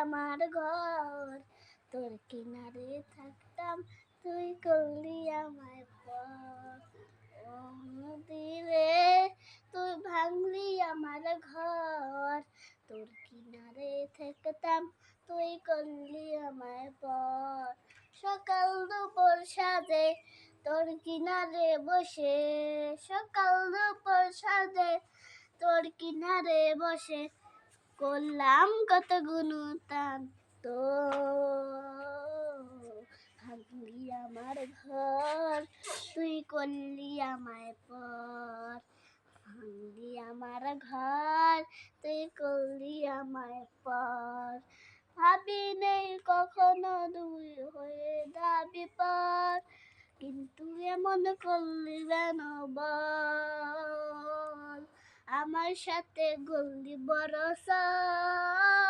আমার ঘর, তোর কিনারে থাকতাম তুই করলি আমায় পর। ও নদী রে তুই ভাঙলি আমার ঘর, তোর কিনারে থাকতাম তুই করলি আমায় পর। সকাল দুপুর সাজে তোর কিনারে বসে, সকাল দুপুর সাজে তোর কিনারে বসে করলাম কত গুণতান তো, ভাঙলি আমার ঘর তুই করলি আমায় পর। ভাঙলি আমার ঘর তুই করলি আমায় পর। ভাবি নেই কখনো দুই হয়ে যাবি পর, কিন্তু এমন করলি কেন বল, আমার সাথে গলি বড় সর।